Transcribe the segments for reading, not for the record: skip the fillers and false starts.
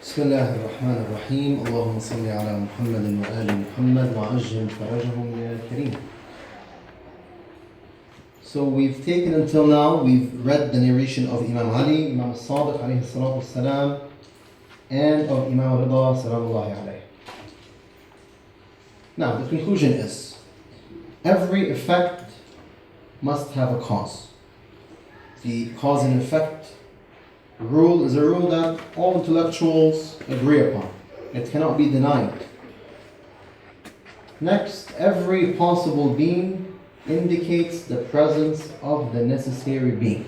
بسم الله الرحمن الرحيم اللهم صل على محمد وآل محمد وعجل فرجهم يا كريم. So we've taken until now, we've read the narration of Imam Ali, Imam Sadiq alayhi salatu wassalam, and of Imam Rida salamullahi alayhi. Now the conclusion is, every effect must have a cause. The cause and effect rule is a rule that all intellectuals agree upon. It cannot be denied. Next, every possible being indicates the presence of the necessary being.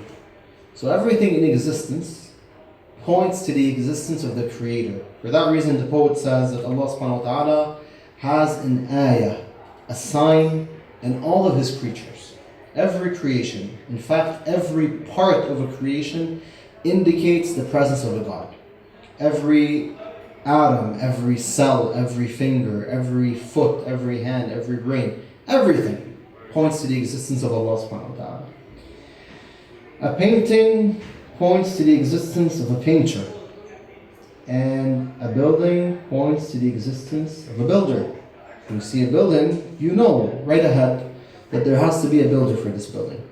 So everything in existence points to the existence of the Creator. For that reason, the poet says that Allah subhanahu wa ta'ala has an ayah, a sign in all of His creatures. Every creation, in fact, every part of a creation indicates the presence of a God. Every atom, every cell, every finger, every foot, every hand, every brain, everything points to the existence of Allah subhanahu wa ta'ala. A painting points to the existence of a painter. And a building points to the existence of a builder. When you see a building, you know right ahead that there has to be a builder for this building.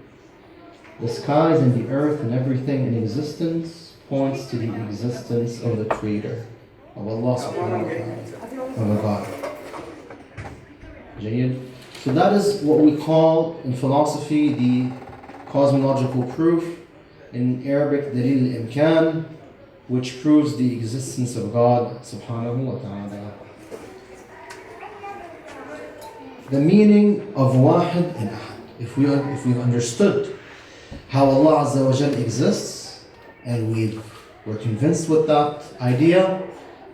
The skies and the earth and everything in existence points to the existence of the Creator, of Allah subhanahu wa ta'ala, of a God. Jayyid. So that is what we call in philosophy the cosmological proof, in Arabic dalil al-imkan, which proves the existence of God subhanahu wa ta'ala. The meaning of wahid and ahad. If we've understood how Allah Azza wa Jal exists, and we're convinced with that idea,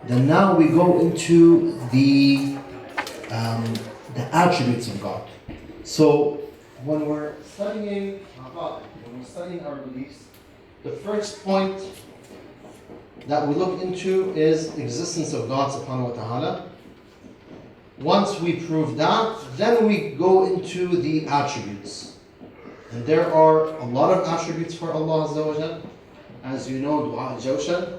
then now we go into the attributes of God. So when we're studying our beliefs, the first point that we look into is existence of God subhanahu wa ta'ala. Once we prove that, then we go into the attributes. And there are a lot of attributes for Allah Azza wa Jal. As you know, Dua al-Jawshan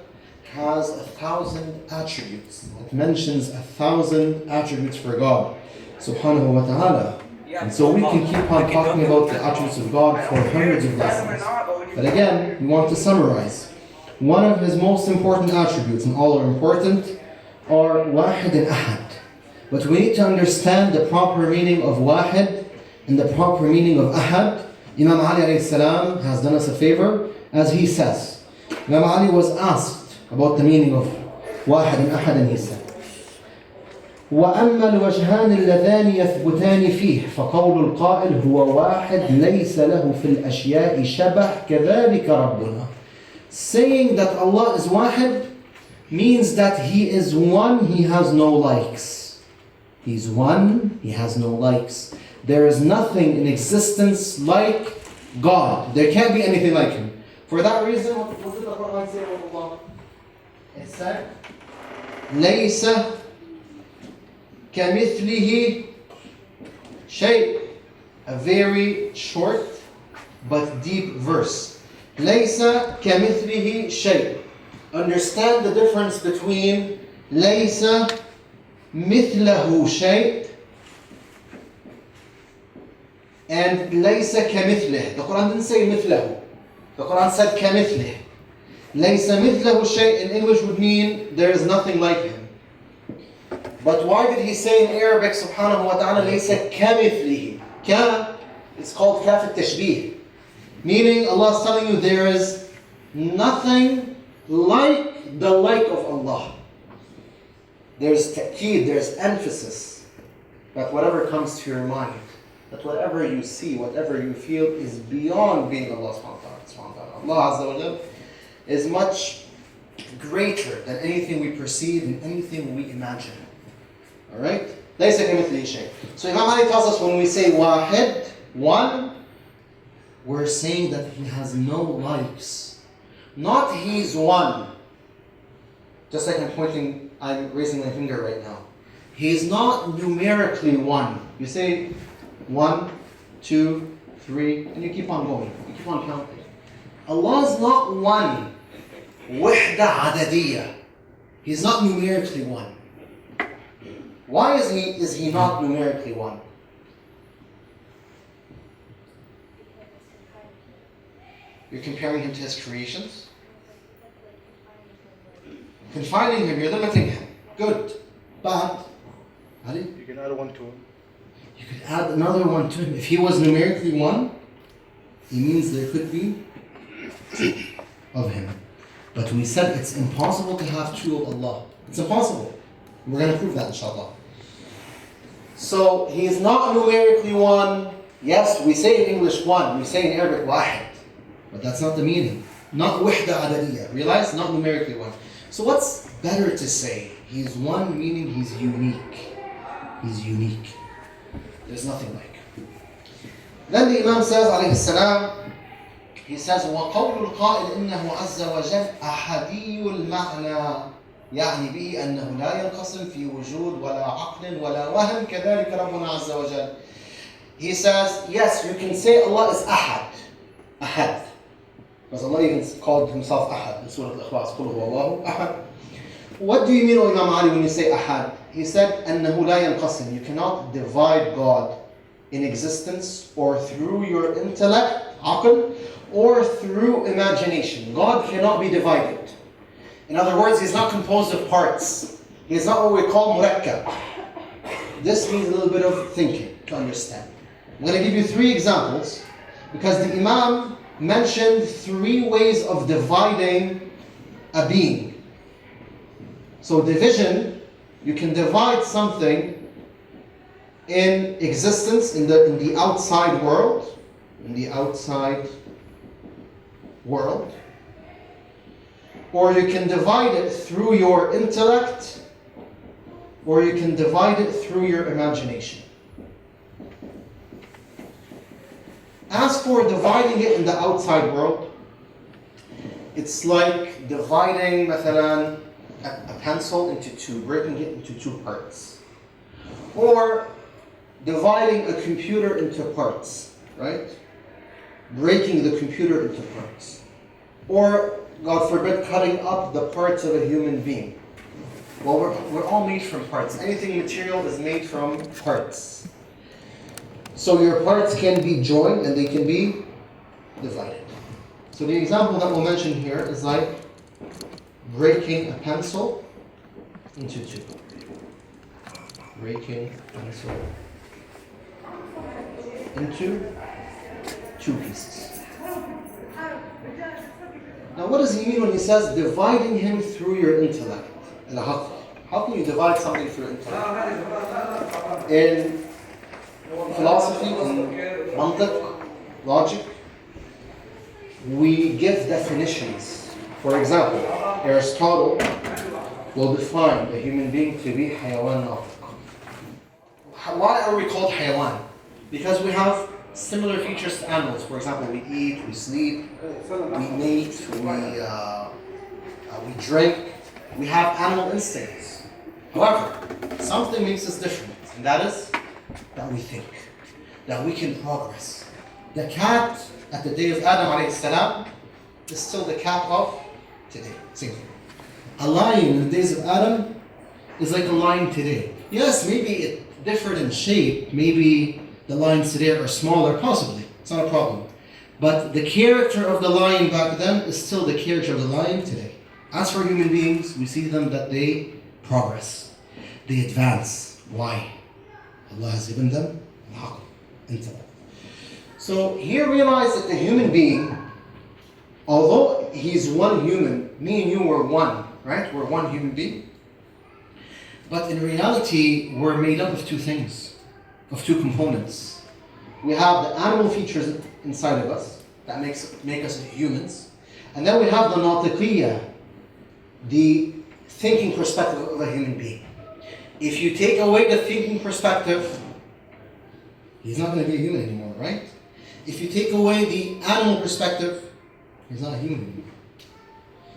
has 1,000 attributes. It mentions 1,000 attributes for God subhanahu wa ta'ala. And so we can keep on talking about the attributes of God for hundreds of lessons. But again, we want to summarize. One of His most important attributes, and all are important, are wahid and ahad. But we need to understand the proper meaning of wahid and the proper meaning of ahad. Imam Ali alayhi salam has done us a favor, as he says. Imam Ali was asked about the meaning of wahid and ahad, and he said, وَأَمَّا الْوَجْهَانِ اللَّذَانِ يَثْبُتَانِ فِيهِ فَقَوْلُ الْقَائِلِ هُوَ وَاحِدٌ لَيْسَ لَهُ فِي الْأَشْيَاءِ شَبَهٌ كَذَلِكَ رَبُّنَا. Saying that Allah is wahid means that He is one, He has no likes. He's one, He has no likes. There is nothing in existence like God. There can't be anything like Him. For that reason, what did the Quran say about Allah? It said, لَيْسَ كَمِثْلِهِ شَيْءٍ. A very short but deep verse. لَيْسَ كَمِثْلِهِ شَيْءٍ. Understand the difference between لَيْسَ مِثْلَهُ شَيْءٍ and لَيْسَ كَمِثْلِهِ. The Quran didn't say مِثْلَهُ. The Quran said كَمِثْلِهِ. لَيْسَ مِثْلَهُ شَيْءٍ in English would mean there is nothing like Him. But why did He say in Arabic subhanahu wa ta'ala لَيْسَ كَمِثْلِهِ? Ka, it's called kaf al-tashbih. Meaning Allah is telling you there is nothing like the like of Allah. There's ta'keed, there's emphasis that whatever comes to your mind, that whatever you see, whatever you feel is beyond being Allah subhanahu wa ta'ala. Allah Azza wa Jal is much greater than anything we perceive and anything we imagine. Alright? لَيْسَ كَمِثْلِهِ شَيْءٍ. So Imam Ali tells us when we say wahid, one, we're saying that He has no likes. Not He's one. Just like I'm raising my finger right now. He's not numerically one. You say 1, 2, 3, and you keep on going. You keep on counting. Allah is not one. Wahda adadiyya. He's not numerically one. Why is he not numerically one? You're comparing him to his creations? Confining him, you're limiting him. Good. Bad. You can add a 1 to him. You could add another one to him. If he was numerically one, it means there could be two of him. But we said it's impossible to have two of Allah. It's impossible. We're going to prove that, inshallah. So, he is not numerically one. Yes, we say in English one. We say in Arabic wahid. But that's not the meaning. Not wahda adadiyya. Realize? Not numerically one. So what's better to say? He's one, meaning he's unique. He's unique. There's nothing like. Then the Imam says, alayhi salam, he says, وَقَوْلُ الْقَائِلِ إِنَّهُ عَزَّ وَجَلَّ أَحَدِيُّ الْمَعْنَى يعني به أنه لا ينقسم في وجود ولا عقل ولا وهم كذلك ربنا عز وجل. He says, yes, you can say Allah is ahad. Ahad. Because Allah even called himself ahad in Surah Al-Ikhlas. قُلْ هُوَ اللَّهُ أَحَدٌ. What do you mean, O Imam Ali, when you say ahad? He said, أنه لا ينقسم. You cannot divide God in existence or through your intellect, عقل, or through imagination. God cannot be divided. In other words, he's not composed of parts. He is not what we call murakkab. This means a little bit of thinking to understand. I'm going to give you 3 examples because the Imam mentioned 3 ways of dividing a being. So division, you can divide something in existence in the outside world, or you can divide it through your intellect, or you can divide it through your imagination. As for dividing it in the outside world, it's like dividing مثلا, a pencil into 2, breaking it into 2 parts. Or dividing a computer into parts, right? Breaking the computer into parts. Or, God forbid, cutting up the parts of a human being. Well, we're all made from parts. Anything material is made from parts. So your parts can be joined and they can be divided. So the example that we'll mention here is like breaking a pencil into 2. Breaking a pencil into 2 pieces. Now what does he mean when he says dividing him through your intellect? How can you divide something through intellect? In philosophy, in mantiq, logic, we give definitions. For example, Aristotle will define a human being to be hayawan natiq. Why are we called hayawan? Because we have similar features to animals. For example, we eat, we sleep, we mate, we drink. We have animal instincts. However, something makes us different, and that is that we think, that we can progress. The cat at the day of Adam alayhi salam is still the cat of today. Same thing. A lion in the days of Adam is like a lion today. Yes, maybe it differed in shape. Maybe the lions today are smaller, possibly. It's not a problem. But the character of the lion back then is still the character of the lion today. As for human beings, we see them that they progress. They advance. Why? Allah has given them intellect. So here realize that the human being, although he's one human, me and you were one, right? We're one human being. But in reality, we're made up of 2 things, of 2 components. We have the animal features inside of us that make us humans. And then we have the natiqiyya, the thinking perspective of a human being. If you take away the thinking perspective, he's not going to be a human anymore, right? If you take away the animal perspective, he's not a human anymore.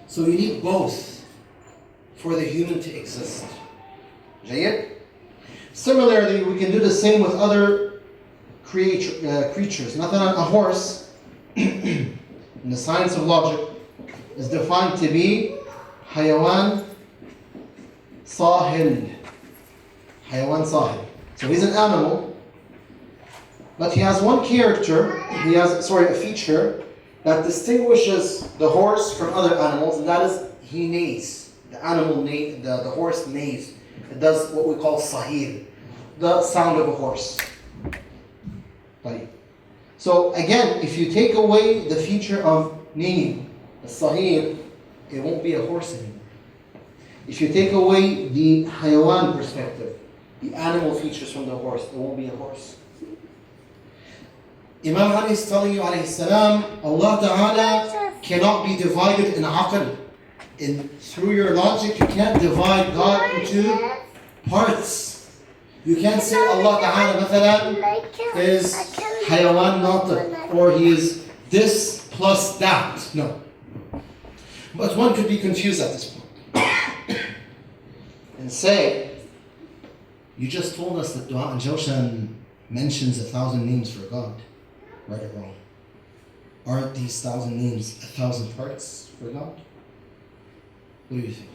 So you need both for the human to exist. جيد? Similarly, we can do the same with other creatures. مثلا, a horse, in the science of logic, is defined to be حيوان Sahil. Hayawan Sahil. So he's an animal, but he has one character, a feature that distinguishes the horse from other animals, and that is he neighs. The horse neighs. It does what we call sahil, the sound of a horse. Right. So again, if you take away the feature of neighing, the sahil, it won't be a horse anymore. If you take away the hayawan perspective, the animal features from the horse, it won't be a horse. Imam Ali is telling you, alayhi salam, Allah Ta'ala cannot be divided in aql. Through your logic, you can't divide God into parts. You can't say Allah Ta'ala mathalan is hayawan natiq, or he is this plus that. No. But one could be confused at this point and say, you just told us that Dua al-Jawshan mentions 1,000 names for God. Right or wrong? Aren't these 1,000 names 1,000 parts for God? What do you think?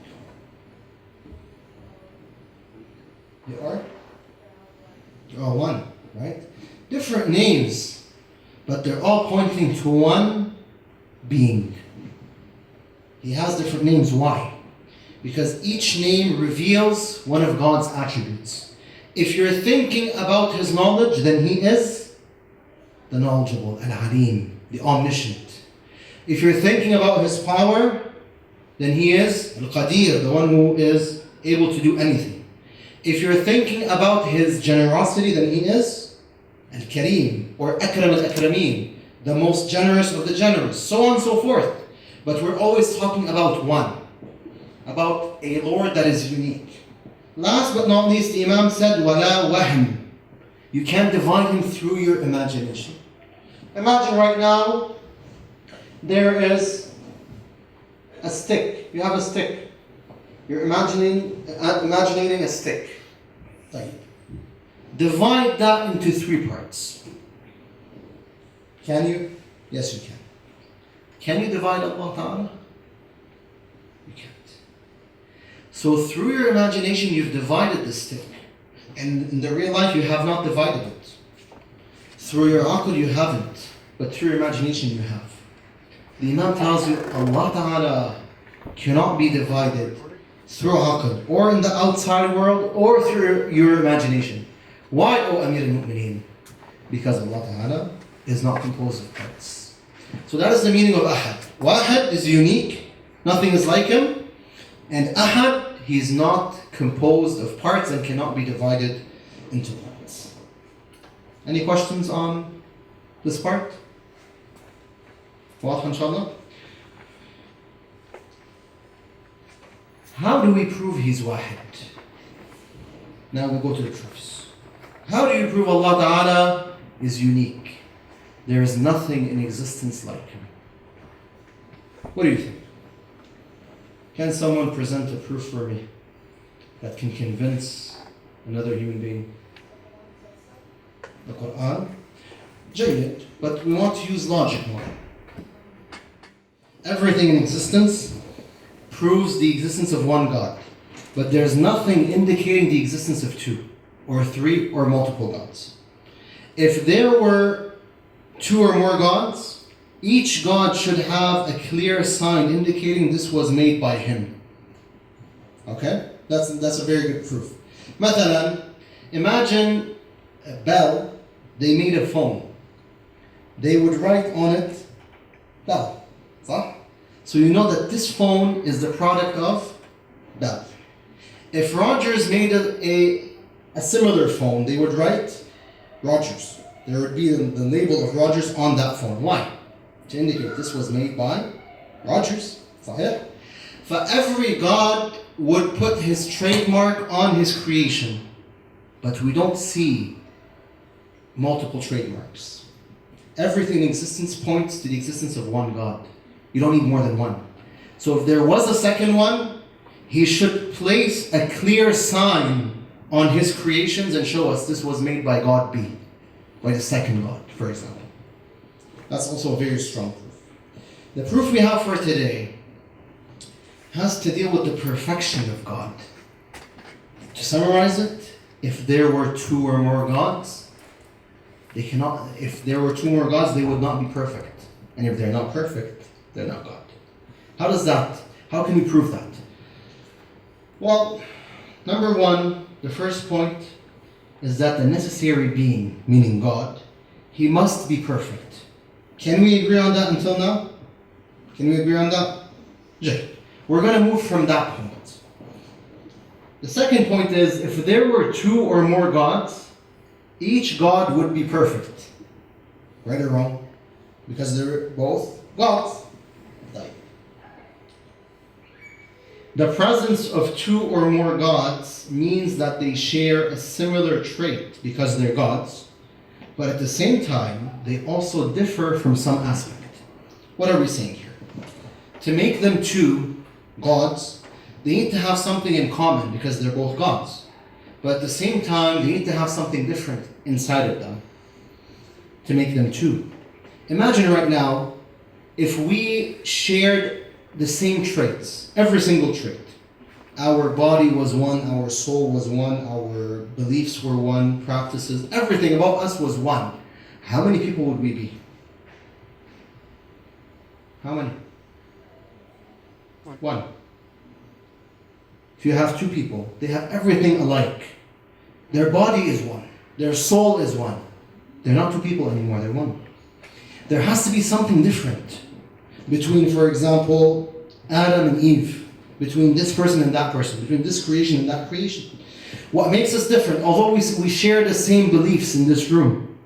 They are? They're all one, right? Different names, but they're all pointing to one being. He has different names. Why? Because each name reveals one of God's attributes. If you're thinking about His knowledge, then He is the knowledgeable, Al-Alim, the omniscient. If you're thinking about His power, then He is Al-Qadir, the one who is able to do anything. If you're thinking about His generosity, then He is Al-Kareem, or Akram al-Akrameen, the most generous of the generous, so on and so forth. But we're always talking about one, about a Lord that is unique. Last but not least, the Imam said, وَلَا وَهْمٍ. You can't divide Him through your imagination. Imagine right now, there is a stick. You have a stick. You're imagining a stick. Right. Divide that into 3 parts. Can you? Yes, you can. Can you divide Allah Ta'ala? You can't. So through your imagination, you've divided the stick. And in the real life, you have not divided it. Through your aql, you haven't. But through your imagination, you have. The Imam tells you, Allah Ta'ala cannot be divided through aql, or in the outside world, or through your imagination. Why, O Amir al-Mu'mineen? Because Allah Ta'ala is not composed of parts. So that is the meaning of Ahad. Wahad is unique, nothing is like Him. And Ahad, He is not composed of parts and cannot be divided into parts. Any questions on this part? Wadah, inshallah? How do we prove He's Wahid? Now we go to the proofs. How do you prove Allah Ta'ala is unique? There is nothing in existence like Him. What do you think? Can someone present a proof for me that can convince another human being? The Quran? Jayyid, but we want to use logic more. Everything in existence proves the existence of one God, but there's nothing indicating the existence of 2 or 3 or multiple gods. If there were 2 or more gods, each god should have a clear sign indicating this was made by Him. Okay? That's a very good proof. Mathalan, imagine a bell, they made a phone. They would write on it, bell. So you know that this phone is the product of bell. If Rogers made a similar phone, they would write Rogers. There would be the label of Rogers on that phone. Why? To indicate this was made by Rogers. صحيح? For every god would put his trademark on his creation, but we don't see multiple trademarks. Everything in existence points to the existence of one God. You don't need more than one. So if there was a second one, He should place a clear sign on His creations and show us this was made by God B, by the second God, for example. That's also a very strong proof. The proof we have for today has to deal with the perfection of God. summarize it, if there were two or more gods, if there were two more gods, they would not be perfect. And if they're not perfect, they're not God. How can we prove that? Well, number one, the first point is that the necessary being, meaning God, he must be perfect. Can we agree on that until now? Can we agree on that? Yeah. We're going to move from that point. The second point is, if there were two or more gods, each God would be perfect. Right or wrong? Because they're both gods. The presence of two or more gods means that they share a similar trait because they're gods, but at the same time, they also differ from some aspect. What are we saying here? To make them two gods, they need to have something in common because they're both gods. But at the same time, they need to have something different inside of them to make them two. Imagine right now, if we shared the same traits, every single trait. Our body was one, our soul was one, our beliefs were one, practices, everything about us was one. How many people would we be? How many? One. If you have two people, they have everything alike. Their body is one. Their soul is one. They're not two people anymore, they're one. There has to be something different between, for example, Adam and Eve, between this person and that person, between this creation and that creation. What makes us different, although we share the same beliefs in this room,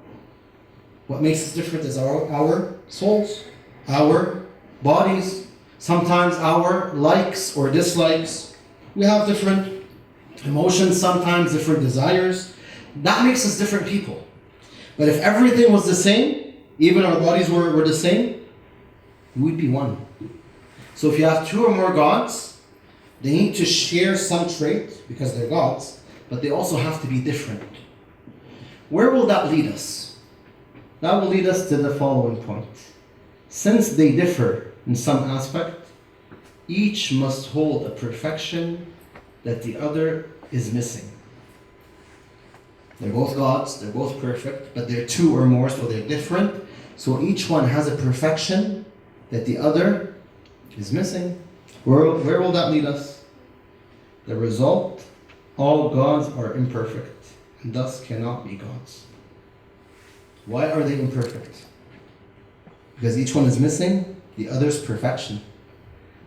what makes us different is our souls, our bodies, sometimes our likes or dislikes. We have different emotions, sometimes different desires. That makes us different people. But if everything was the same, even our bodies were the same, we'd be one. So if you have two or more gods, they need to share some trait because they're gods, but they also have to be different. Where will that lead us? That will lead us to the following point. Since they differ in some aspect, each must hold a perfection that the other is missing. They're both gods, they're both perfect, but they're two or more, so they're different. So each one has a perfection that the other is missing. Where will that lead us? The result, all gods are imperfect and thus cannot be gods. Why are they imperfect? Because each one is missing the other's perfection.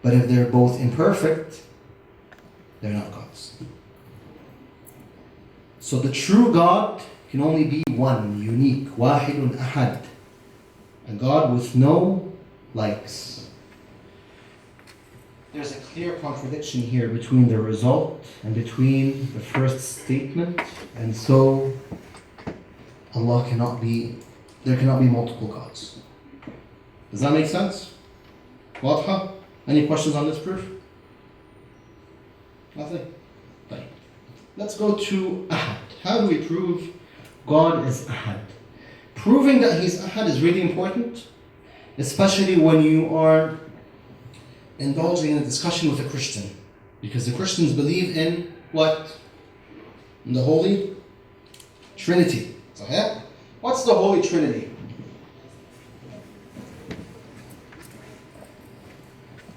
But if they're both imperfect, they're not gods. So the true God can only be one, unique, wahidun ahad. A God with no likes. There's a clear contradiction here between the result and between the first statement, and so there cannot be multiple gods. Does that make sense? Wadha? Any questions on this proof? Nothing? Right. Let's go to Ahad. How do we prove God is Ahad? Proving that He's Ahad is really important, especially when you are indulging in a discussion with a Christian. Because the Christians believe in what? In the Holy Trinity. Sahih? What's the Holy Trinity?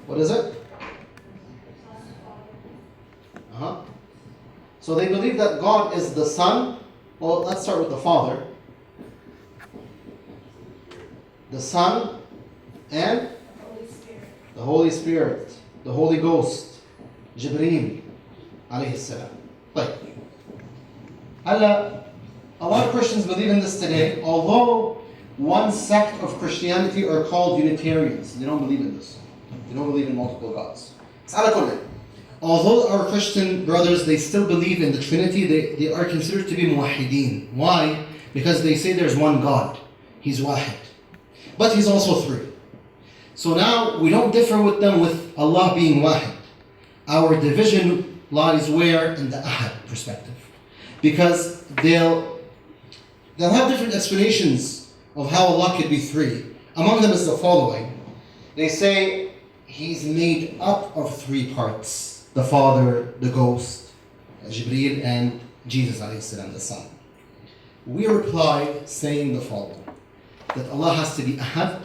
What is it? So they believe that God is the Son. Well, let's start with the Father. The Son and the Holy Spirit, the Holy Ghost, Jibreel, alayhi salam. Right. Allah, a lot of Christians believe in this today, although one sect of Christianity are called Unitarians. They don't believe in this. They don't believe in multiple gods. Although our Christian brothers, they still believe in the Trinity, they are considered to be muwahideen. Why? Because they say there's one God. He's wahid. But He's also three. So now we don't differ with them with Allah being wahid. Our division lies where? In the ahad perspective. Because they'll have different explanations of how Allah could be three. Among them is the following. They say He's made up of three parts. The Father, the Ghost, Jibreel and Jesus alayhi salam, the Son. We replied saying the following, that Allah has to be Ahad,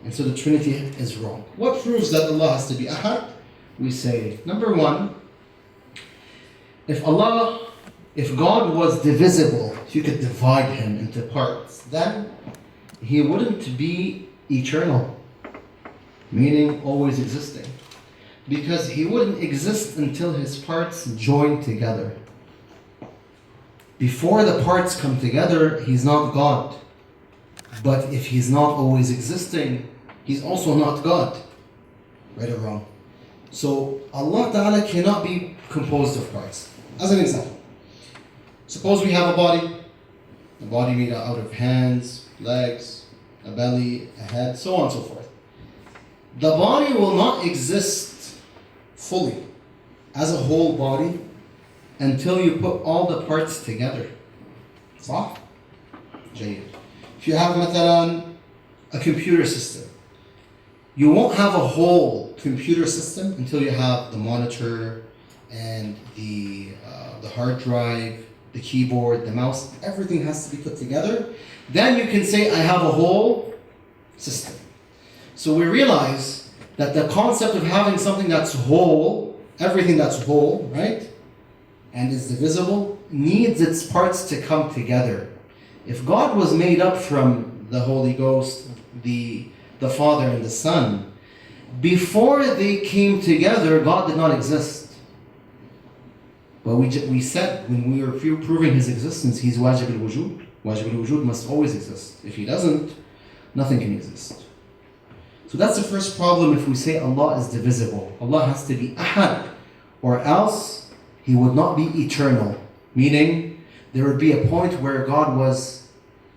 and so the Trinity is wrong. What proves that Allah has to be Ahad? We say, number one, if God was divisible, if you could divide him into parts, then he wouldn't be eternal, meaning always existing. Because he wouldn't exist until his parts join together. Before the parts come together, he's not God. But if he's not always existing, he's also not God. Right or wrong? So Allah Ta'ala cannot be composed of parts. As an example, suppose we have a body made out of hands, legs, a belly, a head, so on and so forth. The body will not exist fully as a whole body until you put all the parts together. صح? جيد. If you have مثلا a computer system, you won't have a whole computer system until you have the monitor and the hard drive, the keyboard, the mouse. Everything has to be put together. Then you can say, I have a whole system. So we realize that the concept of having something that's whole, everything that's whole, right, and is divisible, needs its parts to come together. If God was made up from the Holy Ghost, the Father and the Son, before they came together, God did not exist. But we said when we were proving his existence, he's wajib al-wujud. Wajib al-wujud must always exist. If he doesn't, nothing can exist. So that's the first problem if we say Allah is divisible. Allah has to be ahad, or else he would not be eternal. Meaning, there would be a point where God was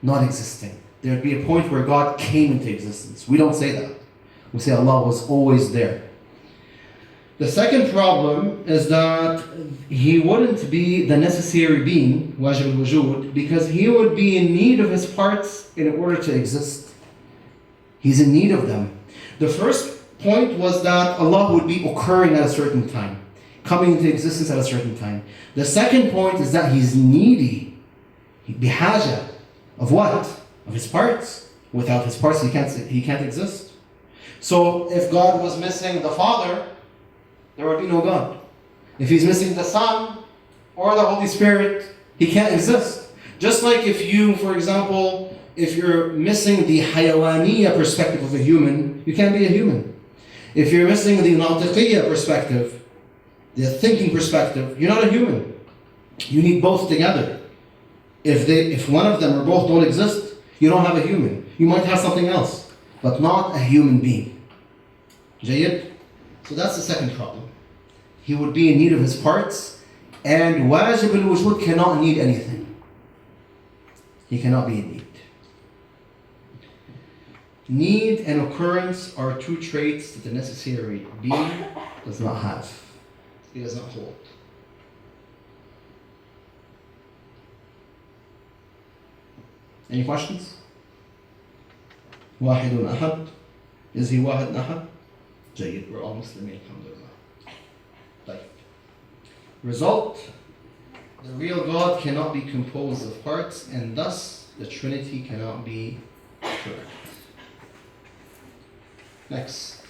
not existing. There would be a point where God came into existence. We don't say that. We say Allah was always there. The second problem is that he wouldn't be the necessary being, wajib al-wujud, because he would be in need of his parts in order to exist. He's in need of them. The first point was that Allah would be occurring at a certain time, coming into existence at a certain time. The second point is that he's needy. Bihaja. Of what? Of his parts. Without his parts, he can't exist. So if God was missing the Father, there would be no God. If he's missing the Son or the Holy Spirit, he can't exist. Just like if you, for example, if you're missing the hayawaniya perspective of a human, you can't be a human. If you're missing the natiqiyya perspective, the thinking perspective, you're not a human. You need both together. If one of them or both don't exist, you don't have a human. You might have something else, but not a human being. Jayyid? So that's the second problem. He would be in need of his parts, and wajib al-wujud cannot need anything. He cannot be in need. Need and occurrence are two traits that the necessary being does not have. He does not hold. Any questions? Wahidun ahad. Is he wahid ahad? Jayyid. We're all Muslimin, alhamdulillah. Right. Result: the real God cannot be composed of parts, and thus the Trinity cannot be correct. Next.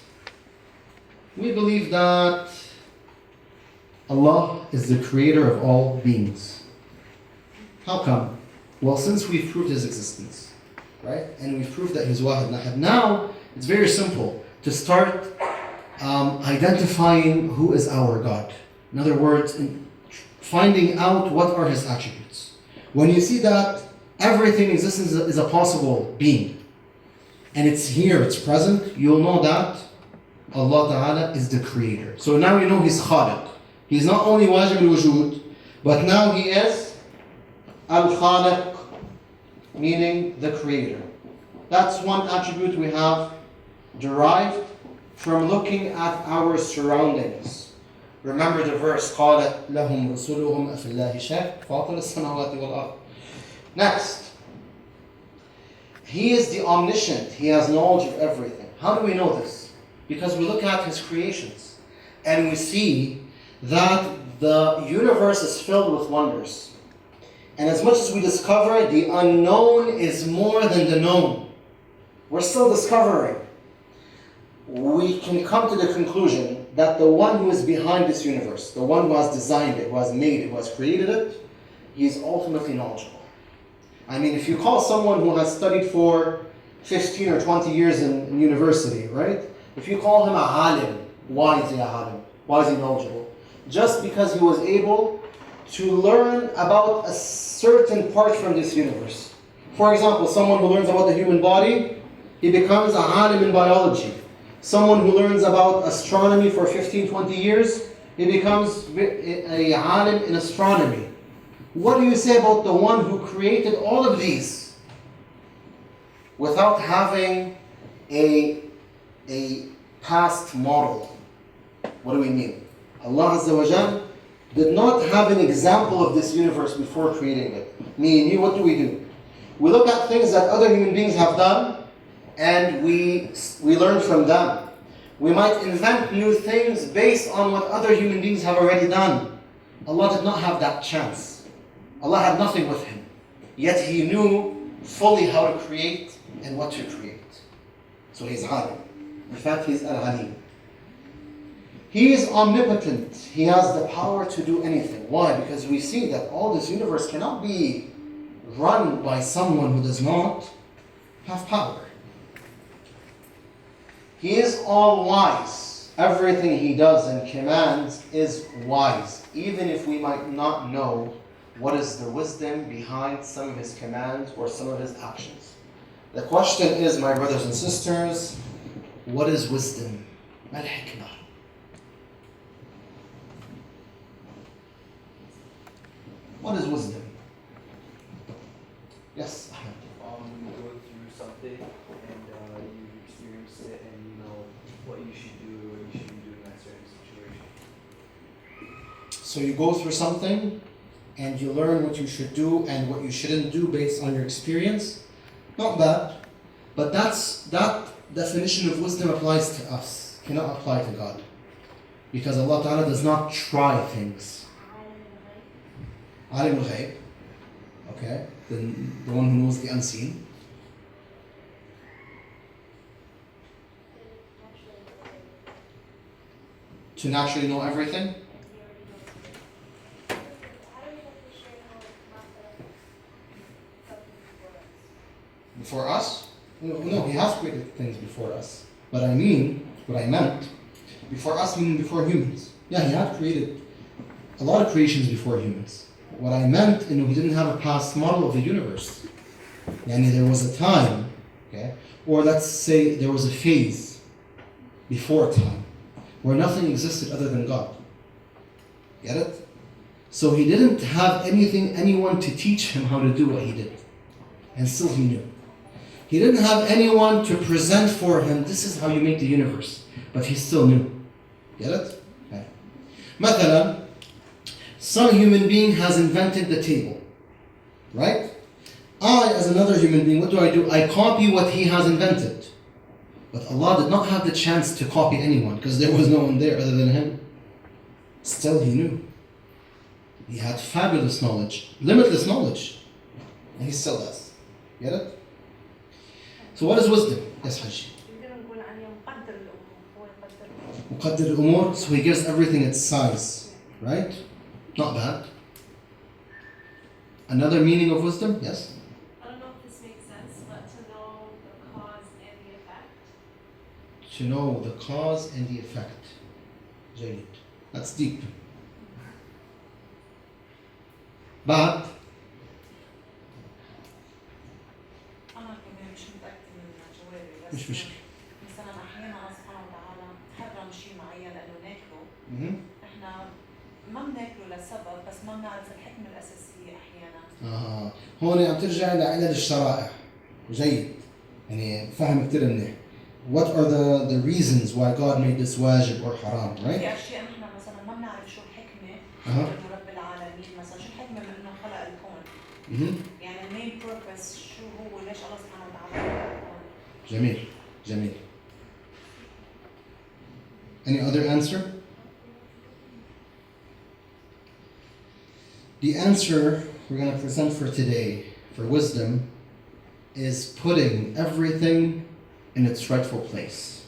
We believe that Allah is the creator of all beings. How come? Well, since we've proved his existence, right? And we've proved that he's wahid nahad. Now, it's very simple to start identifying who is our God. In other words, finding out what are his attributes. When you see that everything in existence is a possible being, and it's here, it's present, you'll know that Allah Ta'ala is the creator. So now you know he's khaliq. He's not only wajib al-wujud, but now he is al-khaliq, meaning the creator. That's one attribute we have derived from looking at our surroundings. Remember the verse, قَالَتْ لَهُمْ رُسُلُهُمْ أَفِي اللَّهِ شَكٌّ فَاطِرُ السَّمَاوَاتِ وَالْأَرْضِ. Next, he is the omniscient. He has knowledge of everything. How do we know this? Because we look at his creations and we see that the universe is filled with wonders. And as much as we discover, the unknown is more than the known. We're still discovering. We can come to the conclusion that the one who is behind this universe, the one who has designed it, who has made it, who has created it, he is ultimately knowledgeable. I mean, if you call someone who has studied for 15 or 20 years in university, right? If you call him a alim, why is he a alim? Why is he knowledgeable? Just because he was able to learn about a certain part from this universe. For example, someone who learns about the human body, he becomes a alim in biology. Someone who learns about astronomy for 15, 20 years, he becomes a alim in astronomy. What do you say about the one who created all of these without having a past model? What do we mean? Allah Azza wa Jal did not have an example of this universe before creating it. Me and you, what do? We look at things that other human beings have done and we learn from them. We might invent new things based on what other human beings have already done. Allah did not have that chance. Allah had nothing with him. Yet he knew fully how to create and what to create. So he's alim. In fact, he's al-alim. He is omnipotent. He has the power to do anything. Why? Because we see that all this universe cannot be run by someone who does not have power. He is all wise. Everything he does and commands is wise. Even if we might not know what is the wisdom behind some of his commands or some of his actions. The question is, my brothers and sisters, what is wisdom? Al-hikmah. What is wisdom? Yes, Ahmed. You go through something and you experience it and you know what you should do or you shouldn't do in that certain situation. So you go through something and you learn what you should do and what you shouldn't do based on your experience. Not bad. But that definition of wisdom applies to us, cannot apply to God. Because Allah Ta'ala does not try things. Alim al-Ghayb, okay, the one who knows the unseen. To naturally know everything. Before us? No, he has created things before us. But I meant, before us meaning before humans. Yeah, he had created a lot of creations before humans. What I meant, he didn't have a past model of the universe. Yani there was a time, okay, or let's say there was a phase before time where nothing existed other than God. Get it? So he didn't have anyone to teach him how to do what he did. And still he knew. He didn't have anyone to present for him, this is how you make the universe. But he still knew. Get it? Okay. مثلا, some human being has invented the table. Right? I, as another human being, what do? I copy what he has invented. But Allah did not have the chance to copy anyone because there was no one there other than him. Still he knew. He had fabulous knowledge, limitless knowledge. And he still does. Get it? So what is wisdom? Yes, Haji. مقدر الأمور, so he gives everything its size. Right? Not bad. Another meaning of wisdom? Yes? I don't know if this makes sense, but to know the cause and the effect. To know the cause and the effect. جيد. That's deep. But أنا كمان مش متأكدة من جوابي، بس مش مشكلة. مثلا أحيانا الله سبحانه وتعالى حرم شيء معين لأنه ناكله. إحنا ما بناكله لسبب بس ما بنعرف الحكمة الأساسية أحيانا. هون عم ترجع لعلل الشرائع. جيد. يعني فهم كتير منيح. What are the reasons why God made this wajib or haram, right? في أشياء نحن مثلا ما بنعرف شو الحكمة إنه رب العالمين مثلا شو الحكمة من إنه خلق الكون. يعني المين purpose شو هو ليش الله سبحانه وتعالى خلق الكون. جميل. جميل. Any other answer? The answer we're going to present for today, for wisdom, is putting everything in its rightful place.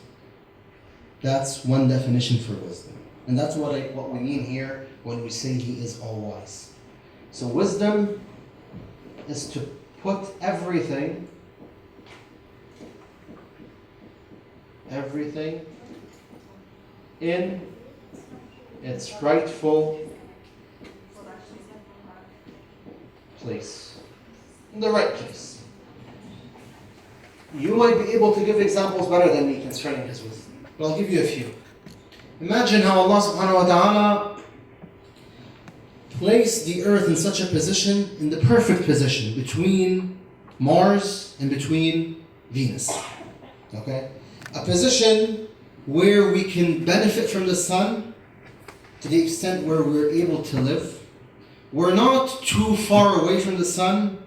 That's one definition for wisdom. And that's what we mean here when we say He is all-wise. So wisdom is to put everything in its rightful place. In the right place. You might be able to give examples better than me concerning His wisdom, but I'll give you a few. Imagine how Allah subhanahu wa ta'ala placed the earth in such a position, in the perfect position, between Mars and between Venus. Okay? A position where we can benefit from the sun to the extent where we're able to live. We're not too far away from the sun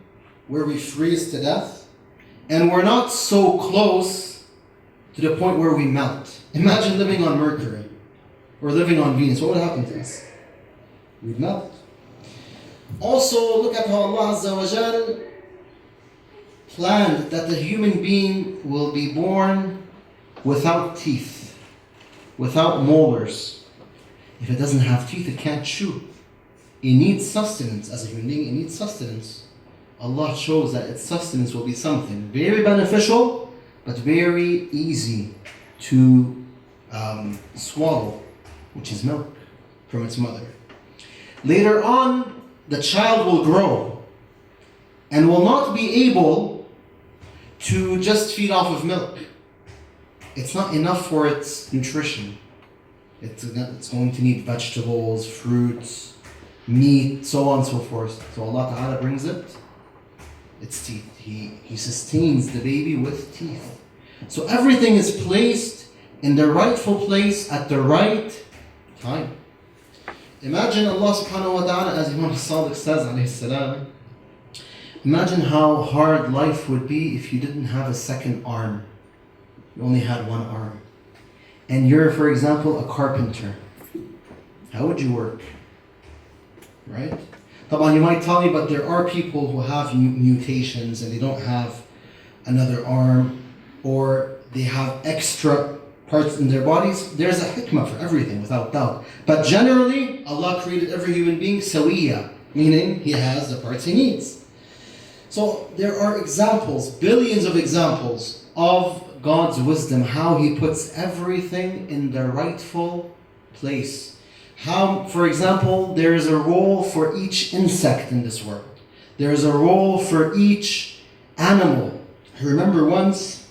where we freeze to death. And we're not so close to the point where we melt. Imagine living on Mercury or living on Venus. What would happen to us? We'd melt. Also, look at how Allah Azza wa Jal planned that the human being will be born without teeth, without molars. If it doesn't have teeth, it can't chew. It needs sustenance. As a human being, it needs sustenance. Allah shows that its sustenance will be something very beneficial, but very easy to swallow, which is milk from its mother. Later on, the child will grow and will not be able to just feed off of milk. It's not enough for its nutrition. It's going to need vegetables, fruits, meat, so on and so forth. So Allah Ta'ala brings it. Its teeth. He sustains the baby with teeth. So everything is placed in the rightful place at the right time. Imagine Allah subhanahu wa ta'ala, as Imam Sadiq says, alayhi salam, imagine how hard life would be if you didn't have a second arm. You only had one arm. And you're, for example, a carpenter. How would you work? Right? You might tell me, but there are people who have mutations and they don't have another arm, or they have extra parts in their bodies. There's a hikmah for everything, without doubt. But generally, Allah created every human being sawiya, meaning he has the parts he needs. So there are examples, billions of examples of God's wisdom, how He puts everything in the rightful place. How, for example, there is a role for each insect in this world. There is a role for each animal. I remember once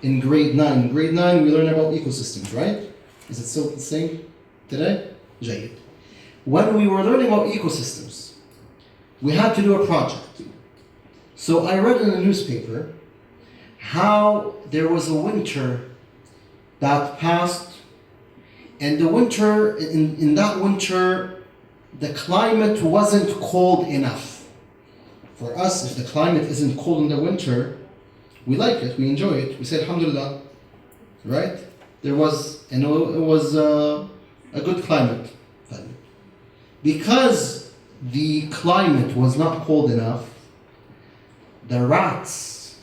in grade 9. In grade 9 we learn about ecosystems, right? Is it still the same today? Jayid. When we were learning about ecosystems, we had to do a project. So I read in a newspaper how there was a winter that passed. And the winter, in that winter, the climate wasn't cold enough. For us, if the climate isn't cold in the winter, we like it, we enjoy it. We say alhamdulillah, right? It was a good climate. Because the climate was not cold enough, the rats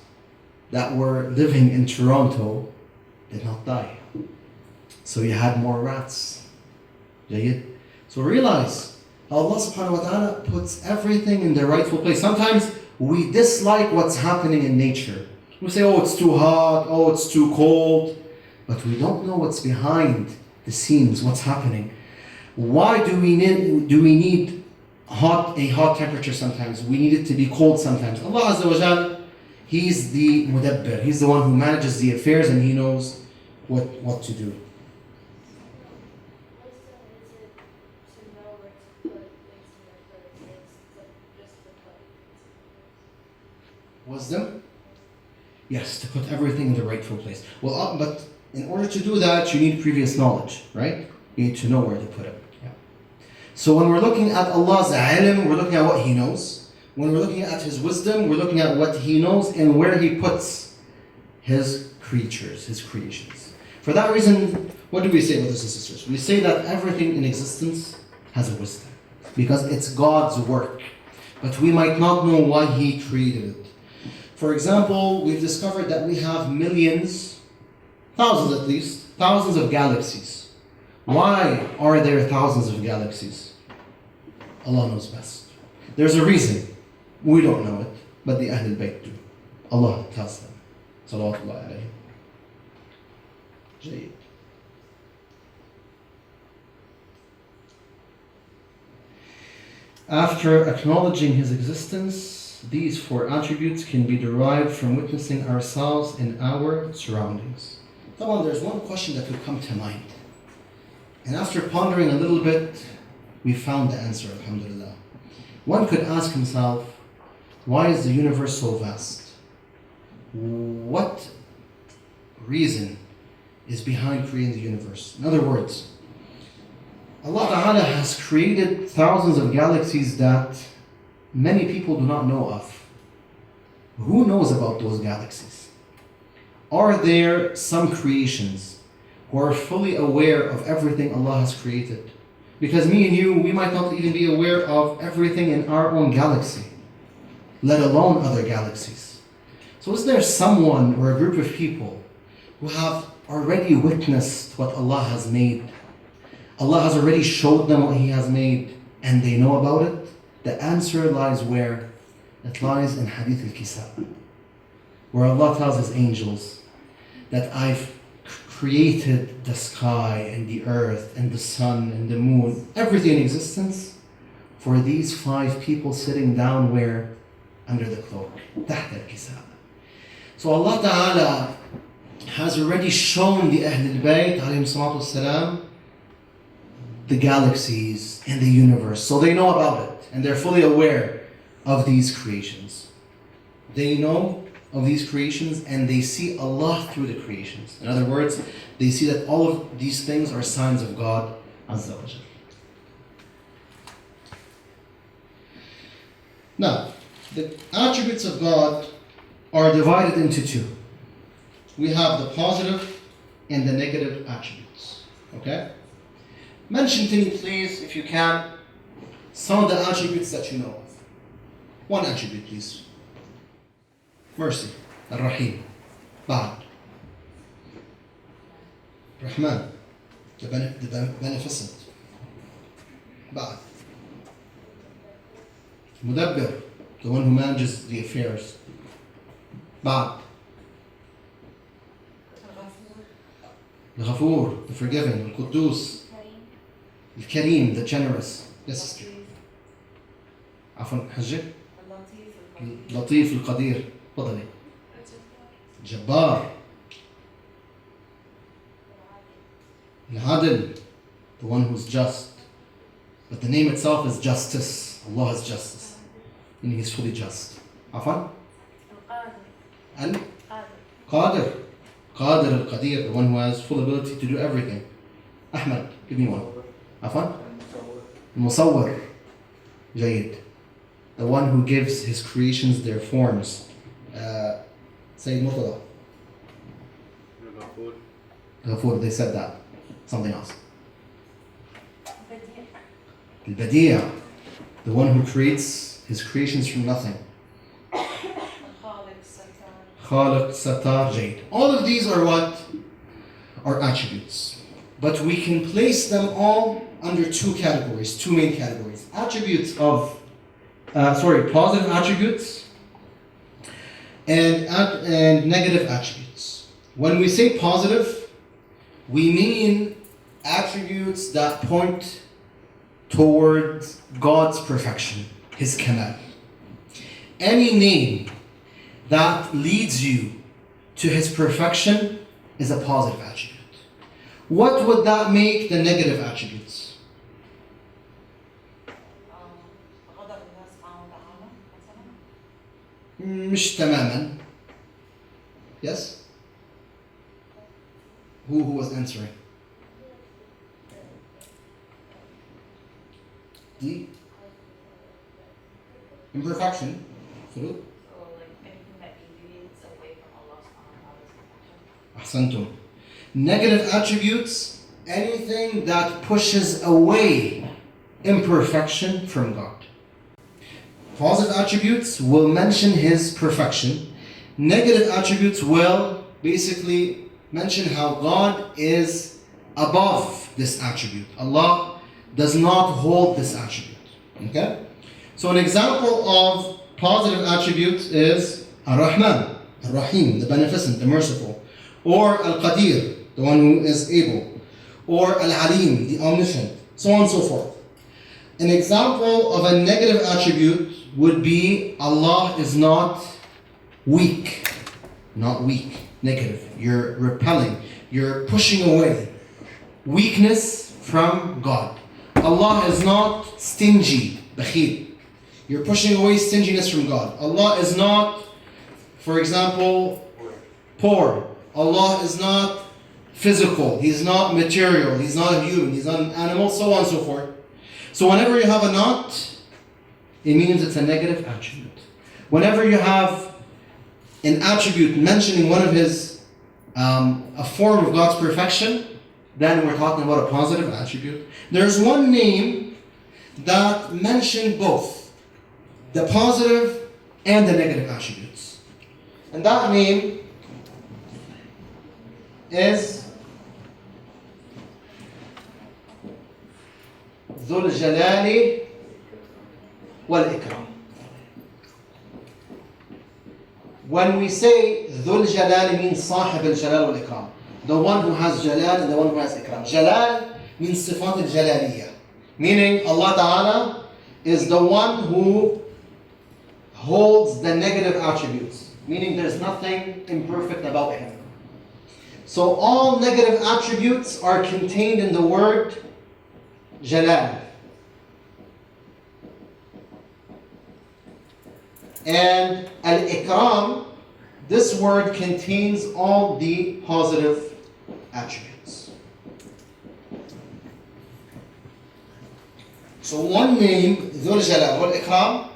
that were living in Toronto did not die. So you had more rats. So realize Allah subhanahu wa ta'ala puts everything in the rightful place. Sometimes we dislike what's happening in nature. We say, oh, it's too hot, oh, it's too cold. But we don't know what's behind the scenes, what's happening. Why do we need a hot temperature sometimes? We need it to be cold sometimes. Allah Azza wa Jal, He's the mudabbir. He's the one who manages the affairs and He knows what to do. Wisdom? Yes, to put everything in the rightful place. Well, but in order to do that, you need previous knowledge, right? You need to know where to put it. Yeah. So when we're looking at Allah's ilm, we're looking at what He knows. When we're looking at His wisdom, we're looking at what He knows and where He puts His creatures, His creations. For that reason, what do we say, brothers and sisters? We say that everything in existence has a wisdom. because it's God's work. But we might not know why He created it. For example, we've discovered that we have millions, thousands at least, thousands of galaxies. Why are there thousands of galaxies? Allah knows best. There's a reason. We don't know it, but the Ahlul Bayt do. Allah tells them. Salawatullah alayhi. Jayyid. After acknowledging His existence, these four attributes can be derived from witnessing ourselves in our surroundings. Come on, there's one question that would come to mind. And after pondering a little bit, we found the answer, alhamdulillah. One could ask himself, why is the universe so vast? What reason is behind creating the universe? In other words, Allah Ta'ala has created thousands of galaxies that many people do not know of. Who knows about those galaxies? Are there some creations who are fully aware of everything Allah has created? Because me and you, we might not even be aware of everything in our own galaxy, let alone other galaxies. So is there someone or a group of people who have already witnessed what Allah has made? Allah has already showed them what He has made and they know about it? The answer lies where? It lies in Hadith al-Kisa, where Allah tells His angels that I've created the sky and the earth and the sun and the moon, everything in existence, for these 5 people sitting down where? Under the cloak. تحت الكساء. So Allah Ta'ala has already shown the Ahlul Bayt alayhim salatu wasalam the galaxies and the universe. So they know about it and they're fully aware of these creations. They know of these creations and they see Allah through the creations. In other words, they see that all of these things are signs of God Azza wa Jal. Now, the attributes of God are divided into 2. We have the positive and the negative attributes. Okay? Mention to me, please, if you can, some of the attributes that you know of. One attribute, please. Mercy, Ar-Rahim, Ba'ad. Rahman, the beneficent. Ba'ad. Mudabbir, the one who manages the affairs. Ba'ad. Al-Ghafur, the forgiving. Al-Quddus, Al-Kareem, the generous. Yes, sister. عفوا حجة. لطيف القدير. تفضلي. Jabbar. Al-Adil, the one who's just. But the name itself is justice. Allah is justice. Meaning He's fully just. عفوا. Al-Qadir. Qadir al-Qadir, the one who has full ability to do everything. Ahmad, give me one. عفوا. Al-Musawwir. Jayyid. The one who gives his creations their forms. Sayyid Murtada. Ghafur, they said that. Something else. Al-Badi', the one who creates his creations from nothing. Khaliq, Satar, Jayd. All of these are what? Are attributes. But we can place them all under 2 categories, 2 main categories. Attributes of, positive attributes and negative attributes. When we say positive, we mean attributes that point towards God's perfection, His kamal. Any name that leads you to His perfection is a positive attribute. What would that make the negative attributes? مش تماما. Yes? Who was answering? The imperfection. Absolute. Ahsantum. Negative attributes, anything that pushes away imperfection from God. Positive attributes will mention His perfection. Negative attributes will basically mention how God is above this attribute. Allah does not hold this attribute. Okay? So an example of positive attributes is Ar-Rahman, Ar-Rahim, the beneficent, the merciful. Or Al-Qadir, the one who is able. Or Al-Alim, the omniscient. So on and so forth. An example of a negative attribute would be Allah is not weak. Not weak. Negative. You're repelling. You're pushing away weakness from God. Allah is not stingy. Bakhil. You're pushing away stinginess from God. Allah is not, for example, poor. Allah is not physical. He's not material. He's not a human. He's not an animal. So on and so forth. So whenever you have a not, it means it's a negative attribute. Whenever you have an attribute mentioning one of his, a form of God's perfection, then we're talking about a positive attribute. There's one name that mentioned both the positive and the negative attributes. And that name is ذو الجلال والإكرام. When we say ذو الجلال, means صاحب الجلال والإكرام. The one who has jalal and the one who has ikram. Jalal means صفات الجلالية. Meaning Allah Ta'ala is the one who holds the negative attributes. Meaning there's nothing imperfect about Him. So all negative attributes are contained in the word Jalal. And Al-Ikram, this word contains all the positive attributes. So one name, Dhul Jalal wal Ikram,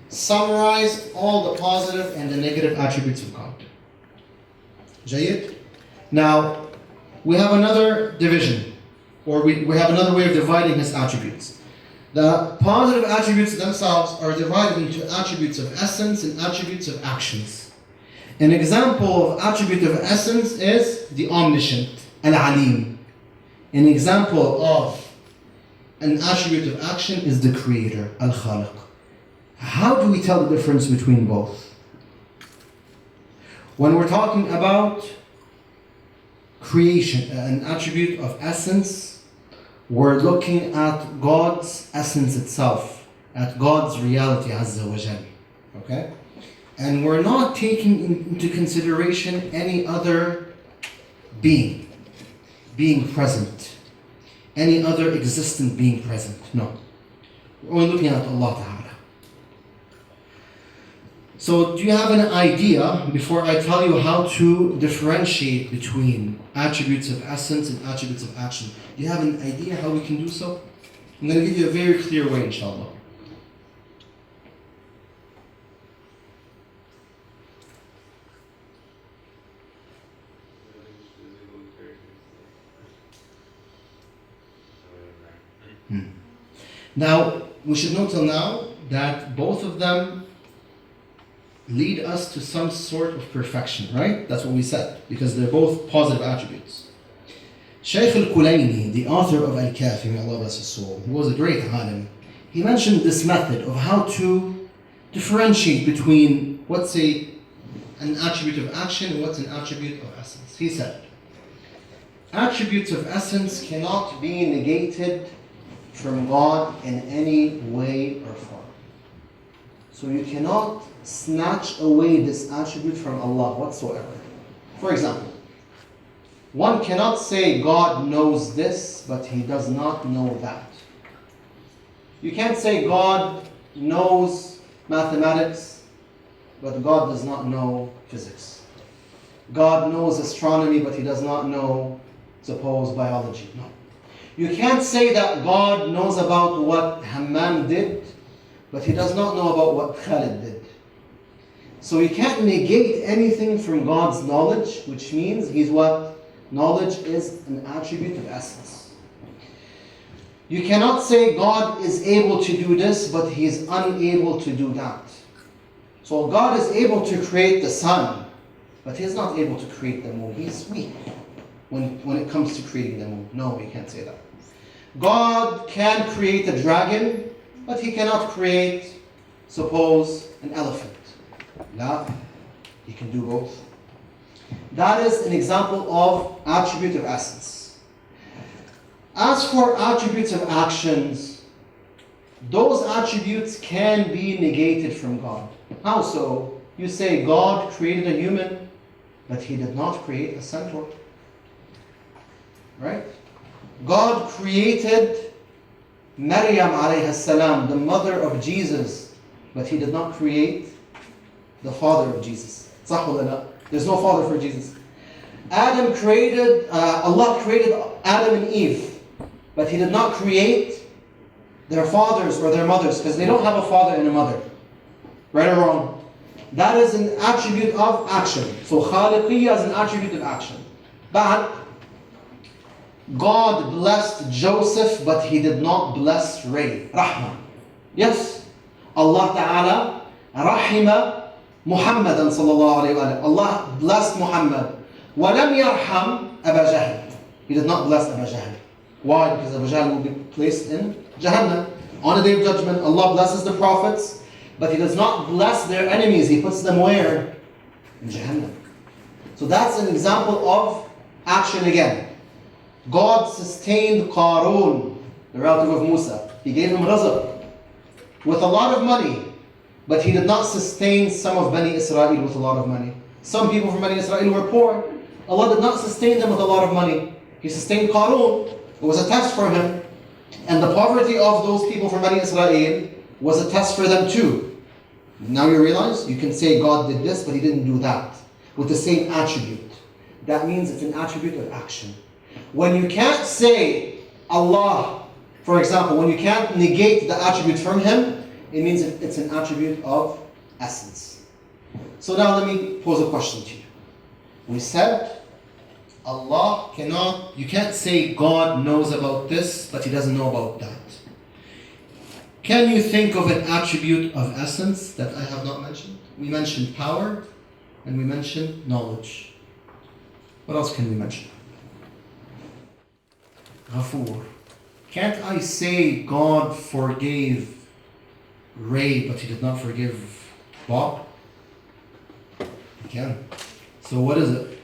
summarized all the positive and the negative attributes of God. Jayyid? Now, we have another division, or we have another way of dividing His attributes. The positive attributes themselves are divided into attributes of essence and attributes of actions. An example of attribute of essence is the omniscient, Al-Alim. An example of an attribute of action is the creator, Al-Khaliq. How do we tell the difference between both? When we're talking about creation, an attribute of essence, we're looking at God's essence itself, at God's reality, Azza wa Jal. Okay? And we're not taking into consideration any other being present, any other existent being present. No. We're only looking at Allah Ta'ala. So do you have an idea, before I tell you how to differentiate between attributes of essence and attributes of action, do you have an idea how we can do so? I'm going to give you a very clear way, inshallah. Now, we should know till now that both of them lead us to some sort of perfection, right? That's what we said, because they're both positive attributes. Shaykh al-Kulayni, the author of Al-Kafi, may Allah bless his soul, who was a great alim, he mentioned this method of how to differentiate between what's an attribute of action and what's an attribute of essence. He said, attributes of essence cannot be negated from God in any way or form. So you cannot snatch away this attribute from Allah whatsoever. For example, one cannot say God knows this, but He does not know that. You can't say God knows mathematics, but God does not know physics. God knows astronomy, but He does not know, suppose, biology. No. You can't say that God knows about what Hammam did, but He does not know about what Khalid did. So you can't negate anything from God's knowledge, which means He's what? Knowledge is an attribute of essence. You cannot say God is able to do this, but He is unable to do that. So God is able to create the sun, but He is not able to create the moon. He is weak when it comes to creating the moon. No, we can't say that. God can create a dragon, but He cannot create, suppose, an elephant. No, He can do both. That is an example of attribute of essence. As for attributes of actions, those attributes can be negated from God. How so? You say God created a human, but He did not create a centaur. Right? God created Maryam alayhi salam, the mother of Jesus, but He did not create the father of Jesus. صح ولا لا? There's no father for Jesus. Allah created Adam and Eve, but He did not create their fathers or their mothers, because they don't have a father and a mother. Right or wrong? That is an attribute of action. So khaliqiyya is an attribute of action. But God blessed Joseph, but He did not bless Ray. Rahma. Yes. Allah Ta'ala rahima Muhammadan sallallahu alayhi wa sallam. Allah blessed Muhammad. وَلَمْ يَرْحَمْ أَبَا جَهْلٍ. He did not bless Abu Jahl. Why? Because Abu Jahl will be placed in Jahannam. On the day of judgment, Allah blesses the prophets, but He does not bless their enemies. He puts them where? In Jahannam. So that's an example of action again. God sustained Qarun, the relative of Musa. He gave him rizq with a lot of money, but He did not sustain some of Bani Israel with a lot of money. Some people from Bani Israel were poor. Allah did not sustain them with a lot of money. He sustained Qarun. It was a test for him. And the poverty of those people from Bani Israel was a test for them too. Now you realize you can say God did this, but He didn't do that with the same attribute. That means it's an attribute of action. When you can't say Allah, for example, when you can't negate the attribute from Him, it means it's an attribute of essence. So now let me pose a question to you. We said Allah cannot, you can't say God knows about this, but He doesn't know about that. Can you think of an attribute of essence that I have not mentioned? We mentioned power and we mentioned knowledge. What else can we mention? Ghafoor. Can't I say God forgave Ray, but He did not forgive Bob? You can. So what is it?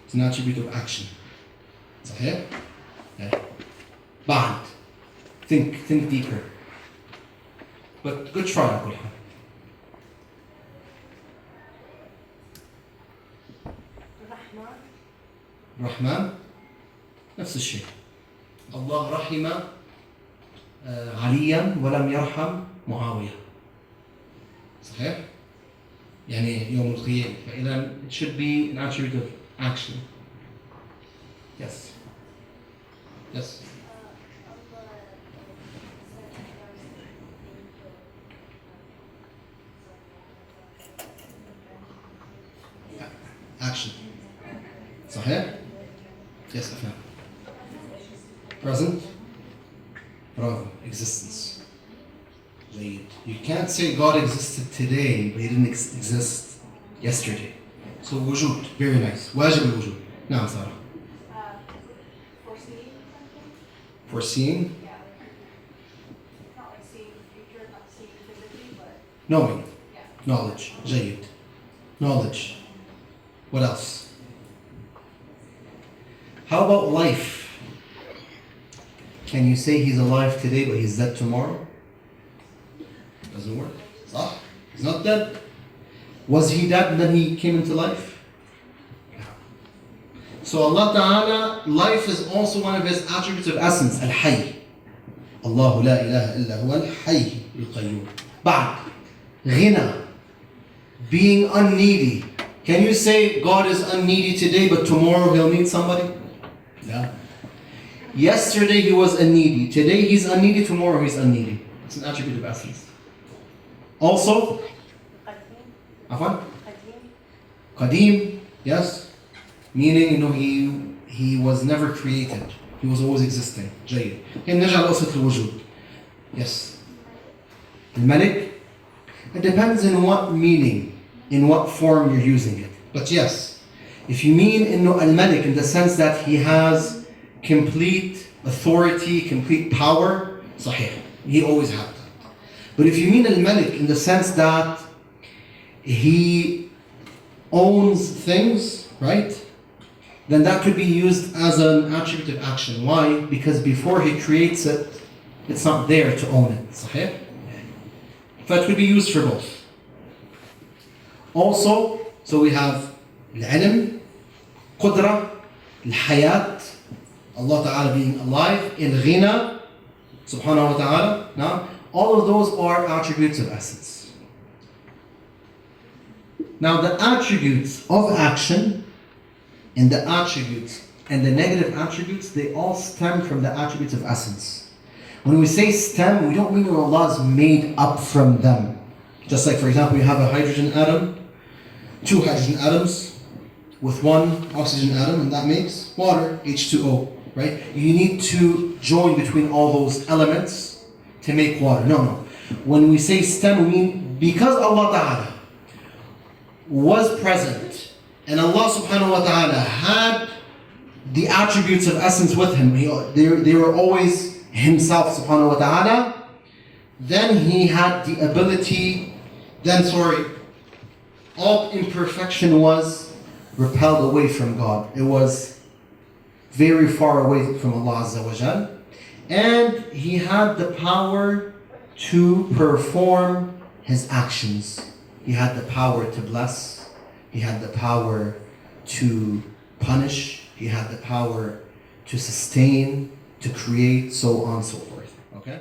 It's an attribute of action. صحيح? Yeah. بعد. Think deeper. But good try على كل حال. الرحمن نفس الشيء. الله رحم عليا ولم يرحم معاوية. صحيح؟ يعني يوم القيامة. فإذا it should be an attribute of action. Yes. Yes. Action. صحيح؟ Yes, أفهم. Present. Bravo. Existence. You can't say God existed today, but He didn't exist yesterday. So وجود. Very nice. واجب الوجود. نعم سارة. Foreseeing. Foreseeing. Yeah. Not like seeing the future, not seeing physically, but Knowing. yeah. Knowledge. جيد. Knowledge. What else? How about life? Can you say He's alive today, but He's dead tomorrow? Doesn't work. صح? He's not dead. Was He dead and then He came into life? No. So Allah Ta'ala, life is also one of His attributes of essence. Al-Hayy. الله لا إله إلا هو الحي القيوم. بعد. غنى. Being unneedy. Can you say God is unneedy today, but tomorrow He'll need somebody? No. Yesterday He was unneedy. Today He's unneedy. Tomorrow He's unneedy. It's an attribute of essence. Also, Afan? Qadim, yes. Meaning, he was never created. He He was always existing. جيد. نرجع لقصة الوجود. Yes. الملك. It depends in what meaning, in what form you're using it. But yes, if you mean إنه الملك in the sense that he has complete authority, complete power, صحيح. He always had that. But if you mean الملك in the sense that he owns things, right? Then that could be used as an attribute of action. Why? Because before he creates it, it's not there to own it. صحيح? So it could be used for both. Also, so we have العلم, قدرة, الحياة, Allah Ta'ala being alive, الغنى, subhanahu wa ta'ala. Now, all of those are attributes of essence. Now the attributes of action and the attributes and the negative attributes, they all stem from the attributes of essence. When we say stem, we don't mean that Allah is made up from them. Just like, for example, you have a hydrogen atom, two hydrogen atoms with one oxygen atom, and that makes water, H2O, right? You need to join between all those elements to make water. No. When we say stem, we mean because Allah Ta'ala was present and Allah Subhanahu wa Ta'ala had the attributes of essence with him, they were always himself Subhanahu wa Ta'ala, then he had the ability, all imperfection was repelled away from God. It was very far away from Allah Azza wa Jal. And he had the power to perform his actions. He had the power to bless. He had the power to punish. He had the power to sustain, to create, so on and so forth. Okay?